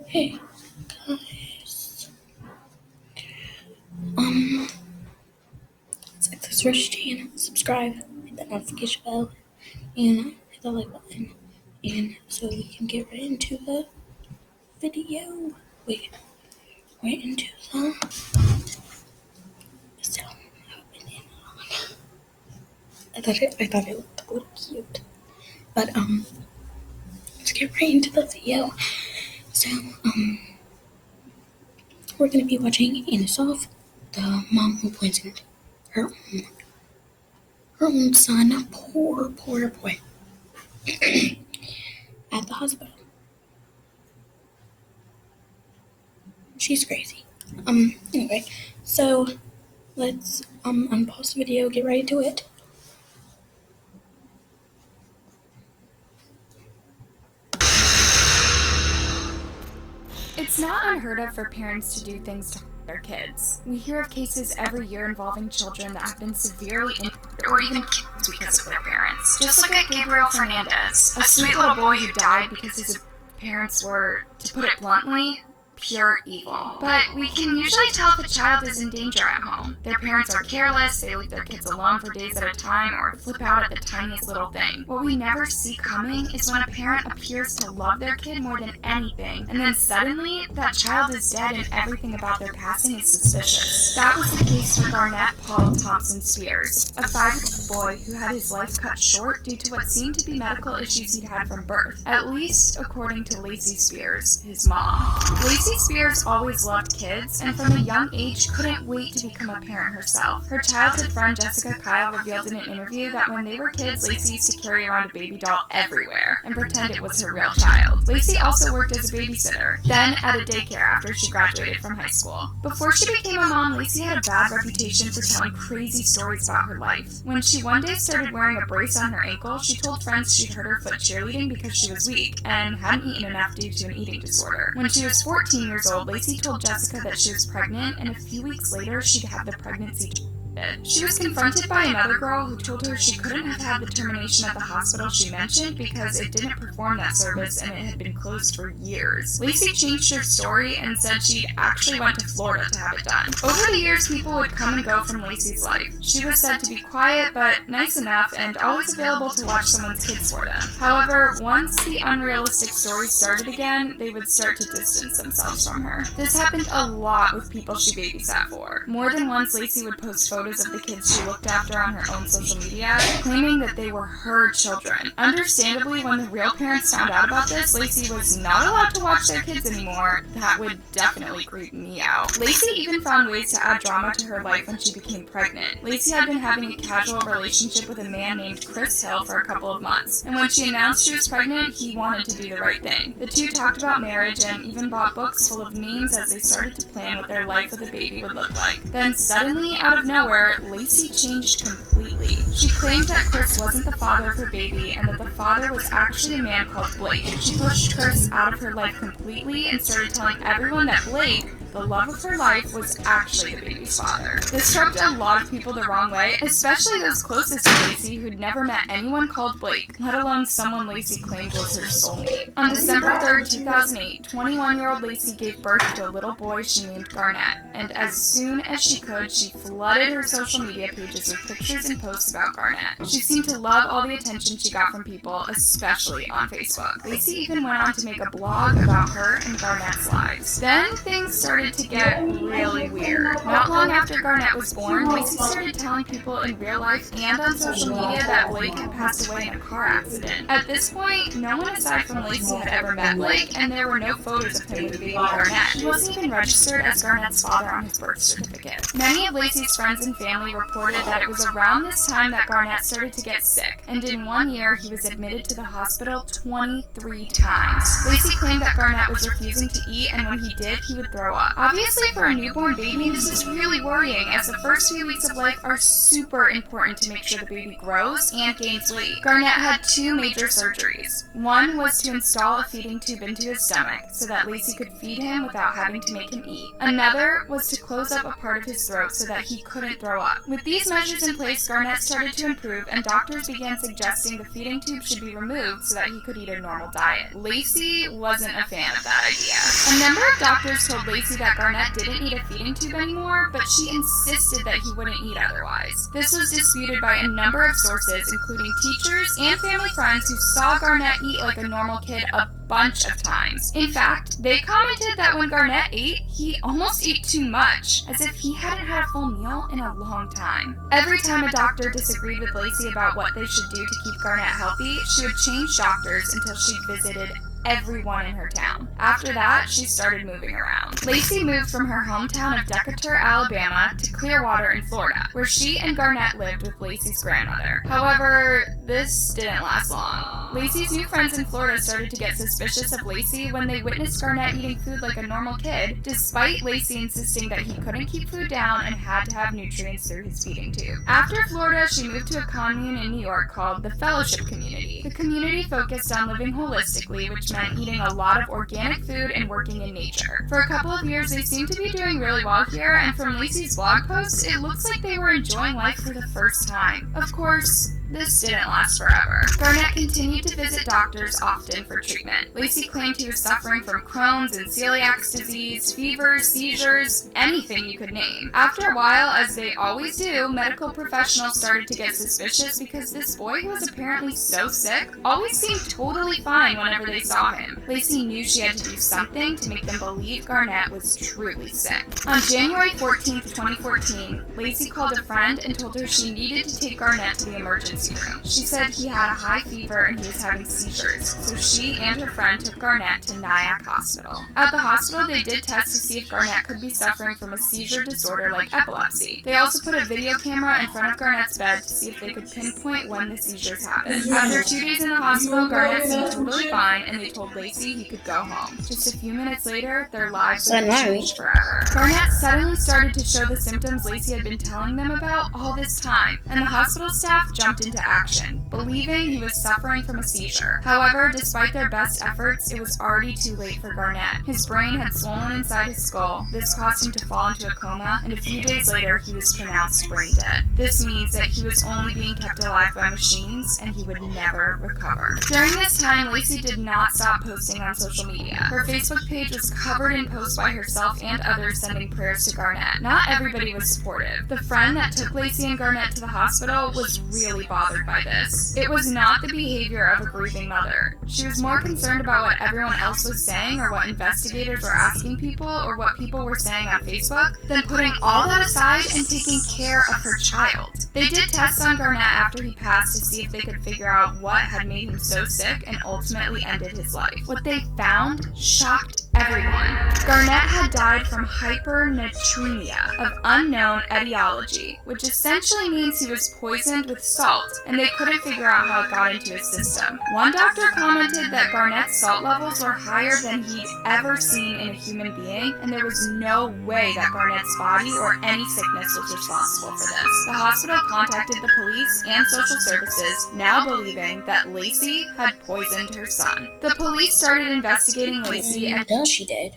Hey guys, like this first channel, subscribe, hit that notification bell, and hit the like button, and so we can get right into the video. Wait, right into the so I thought it looked a little cute, but let's get right into the video. So we're gonna be watching Anasoff, the mom who poisoned her own son. Poor boy. At the hospital. She's crazy. Anyway, so let's unpause the video, get right into it. It's not unheard of for parents to do things to their kids. We hear of cases every year involving children that have been severely injured or even killed because of their parents. Just look at Gabriel Fernandez, a sweet little boy who died because his parents were, to put it bluntly, pure evil. But we can usually tell if a child is in danger at home. Their parents are careless, they leave their kids alone for days at a time, or flip out at the tiniest little thing. What we never see coming is when a parent appears to love their kid more than anything, and then suddenly, that child is dead and everything about their passing is suspicious. That was the case for Garnett Paul Thompson Spears, a 5-year-old boy who had his life cut short due to what seemed to be medical issues he'd had from birth, at least according to Lacey Spears, his mom. Lacey Spears always loved kids, and from a young age couldn't wait to become a parent herself. Her childhood friend Jessica Kyle revealed in an interview that when they were kids, Lacey used to carry around a baby doll everywhere and pretend it was her real child. Lacey also worked as a babysitter, then at a daycare after she graduated from high school. Before she became a mom, Lacey had a bad reputation for telling crazy stories about her life. When she one day started wearing a brace on her ankle, she told friends she'd hurt her foot cheerleading because she was weak and hadn't eaten enough due to an eating disorder. When she was 14 years old, Lacey told Jessica that she was pregnant, and a few weeks later, she'd have the pregnancy. She was confronted by another girl who told her she couldn't have had the termination at the hospital she mentioned because it didn't perform that service and it had been closed for years. Lacey changed her story and said she'd actually went to Florida to have it done. Over the years, people would come and go from Lacey's life. She was said to be quiet but nice enough and always available to watch someone's kids for them. However, once the unrealistic stories started again, they would start to distance themselves from her. This happened a lot with people she babysat for. More than once, Lacey would post photos of the kids she looked after on her own social media, claiming that they were her children. Understandably, when the real parents found out about this, Lacey was not allowed to watch their kids anymore. That would definitely creep me out. Lacey even found ways to add drama to her life when she became pregnant. Lacey had been having a casual relationship with a man named Chris Hill for a couple of months, and when she announced she was pregnant, he wanted to do the right thing. The two talked about marriage and even bought books full of memes as they started to plan what their life with a baby would look like. Then suddenly, out of nowhere, Lacey changed completely. She claimed that Chris wasn't the father of her baby and that the father was actually a man called Blake. She pushed Chris out of her life completely and started telling everyone that Blake, the love of her life, was actually the baby's father. This rubbed a lot of people the wrong way, especially those closest to Lacey who'd never met anyone called Blake, let alone someone Lacey claimed was her soulmate. On December 3rd, 2008, 21-year-old Lacey gave birth to a little boy she named Garnett, and as soon as she could, she flooded her social media pages with pictures and posts about Garnett. She seemed to love all the attention she got from people, especially on Facebook. Lacey even went on to make a blog about her and Garnett's lives. Then things started to get really weird. Not long after Garnett was born, Lacey started telling people in real life and on social media that Blake had passed away in a car accident. At this point, no one aside from Lacey had ever met Blake, and there were no photos of him with baby Garnett. He wasn't even registered as Garnett's father on his birth certificate. Many of Lacey's friends and family reported that it was around this time that Garnett started to get sick, and in 1 year he was admitted to the hospital 23 times. Lacey claimed that Garnett was refusing to eat, and when he did, he would throw up. Obviously, for a newborn baby, this is really worrying, as the first few weeks of life are super important to make sure the baby grows and gains weight. Garnett had 2 major surgeries. One was to install a feeding tube into his stomach so that Lacey could feed him without having to make him eat. Another was to close up a part of his throat so that he couldn't throw up. With these measures in place, Garnett started to improve, and doctors began suggesting the feeding tube should be removed so that he could eat a normal diet. Lacey wasn't a fan of that idea. A number of doctors told Lacey that Garnett didn't need a feeding tube anymore, but she insisted that he wouldn't eat otherwise. This was disputed by a number of sources, including teachers and family friends who saw Garnett eat like a normal kid a bunch of times. In fact, they commented that when Garnett ate, he almost ate too much, as if he hadn't had a full meal in a long time. Every time a doctor disagreed with Lacey about what they should do to keep Garnett healthy, she would change doctors until she'd visited everyone in her town. After that, she started moving around. Lacey moved from her hometown of Decatur, Alabama to Clearwater in Florida, where she and Garnett lived with Lacey's grandmother. However, this didn't last long. Lacey's new friends in Florida started to get suspicious of Lacey when they witnessed Garnett eating food like a normal kid, despite Lacey insisting that he couldn't keep food down and had to have nutrients through his feeding tube. After Florida, she moved to a commune in New York called the Fellowship Community. The community focused on living holistically, which meant eating a lot of organic food and working in nature. For a couple of years, they seemed to be doing really well here, and from Lacey's blog posts, it looks like they were enjoying life for the first time. Of course, this didn't last forever. Garnett continued to visit doctors often for treatment. Lacey claimed he was suffering from Crohn's and celiac disease, fevers, seizures, anything you could name. After a while, as they always do, medical professionals started to get suspicious because this boy, who was apparently so sick, always seemed totally fine whenever they saw him. Lacey knew she had to do something to make them believe Garnett was truly sick. On January 14, 2014, Lacey called a friend and told her she needed to take Garnett to the emergency room. She said he had a high fever and he was having seizures, so she and her friend took Garnett to Nyack Hospital. At the hospital, they did tests to see if Garnett could be suffering from a seizure disorder like epilepsy. They also put a video camera in front of Garnett's bed to see if they could pinpoint when the seizures happened. After 2 days in the hospital, Garnett seemed totally fine, and they told Lacey he could go home. Just a few minutes later, their lives would change forever. Garnett suddenly started to show the symptoms Lacey had been telling them about all this time, and the hospital staff jumped into action, believing he was suffering from a seizure. However, despite their best efforts, it was already too late for Garnett. His brain had swollen inside his skull. This caused him to fall into a coma, and a few days later, he was pronounced brain dead. This means that he was only being kept alive by machines, and he would never recover. During this time, Lacey did not stop posting on social media. Her Facebook page was covered in posts by herself and others sending prayers to Garnett. Not everybody was supportive. The friend that took Lacey and Garnett to the hospital was really bothered by this. It was not the behavior of a grieving mother. She was more concerned about what everyone else was saying or what investigators were asking people or what people were saying on Facebook than putting all that aside and taking care of her child. They did tests on Garnett after he passed to see if they could figure out what had made him so sick and ultimately ended his life. What they found shocked everyone. Garnett had died from hypernatremia of unknown etiology, which essentially means he was poisoned with salt, and they couldn't figure out how it got into his system. One doctor commented that Garnett's salt levels were higher than he'd ever seen in a human being, and there was no way that Garnett's body or any sickness was responsible for this. The hospital contacted the police and social services, now believing that Lacey had poisoned her son. The police started investigating Lacey and she did.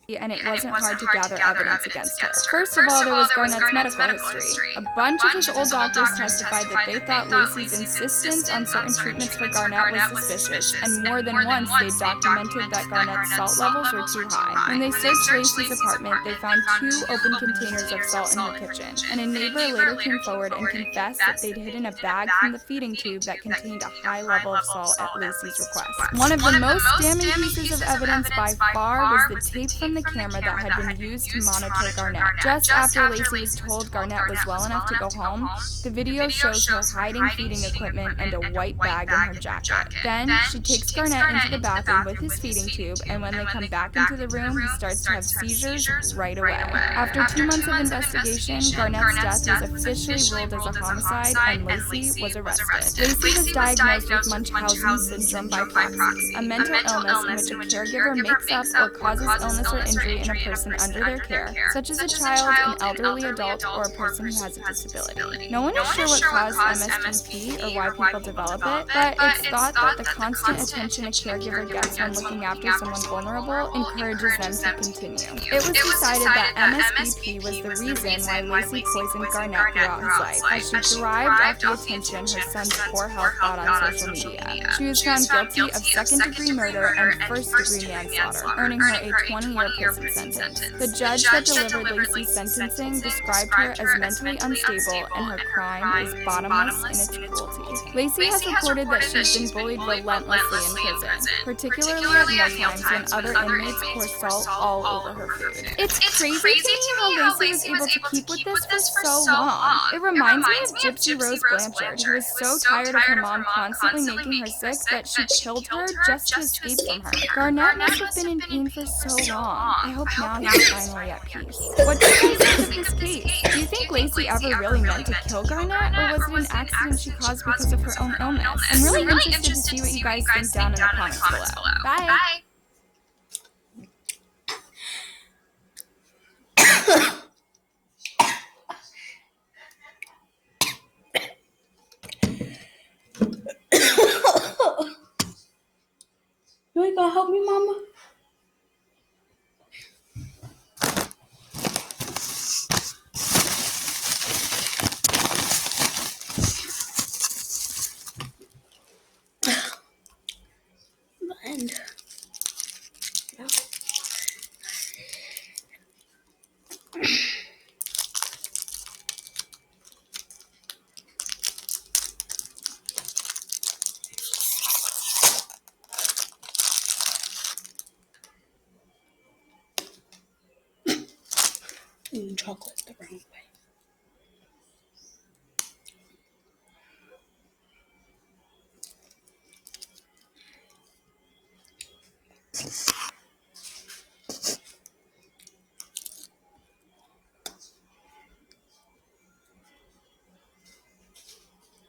and it wasn't hard to gather evidence against her. First of all, there was Garnett's medical history. A bunch of his old doctors testified that they thought Lacey's insistence on certain treatments for Garnett was suspicious, and more than once they documented that Garnett's salt levels were too high. When they searched Lacey's apartment, they found 2 open containers of salt in her kitchen, and a neighbor later came forward and confessed that they'd hidden a bag from the feeding tube that contained a high level of salt at Lacey's request. One of the most damning pieces of evidence by far was the tape from the camera that had been used to monitor Garnett. Just after Lacey was told Garnett was well enough to go home, the video shows her hiding feeding equipment and a white bag in her jacket. Then she takes Garnett into the bathroom with his feeding tube, and when they come back into the room, he starts to have seizures right away. After 2 months of investigation, Garnett's death was officially ruled as a homicide, and Lacey was arrested. Lacey was diagnosed with Munchausen syndrome by proxy, a mental illness in which a caregiver makes up or causes illness or injury in a person under their care, such as a child, an elderly adult, or a person who has a disability. No one is sure what caused MSTP or why people develop it, but it's thought that the constant attention a caregiver gets when looking after someone vulnerable encourages them to continue. It was decided that MSTP was the reason why Lacey poisoned Garnett throughout his life, as she thrived off the attention her son's poor health got on social media. She was found guilty of second-degree murder and first-degree manslaughter, earning her a 20-year prison sentence. The judge that delivered Lacey's sentencing described her as mentally unstable, and her crime is bottomless in its cruelty. Lacey has reported that she's been bullied relentlessly in prison, particularly at mealtimes when other inmates pour salt all over her food. It's crazy to me how Lacey was able to keep with this for so long. It reminds me of Gypsy Rose Blanchard, who was so tired of her mom constantly making her sick that she killed her just to escape from her. Garnett must have been in pain for so long. I hope now he's finally at peace. What do you guys think of this case? Do you think Lacey ever really meant to kill Garnett, or was it an accident she caused because of her own illness? I'm really interested to see what you guys think down in the comments below. Bye! You ain't gonna help me, Mama? And no. Chocolate the wrong way.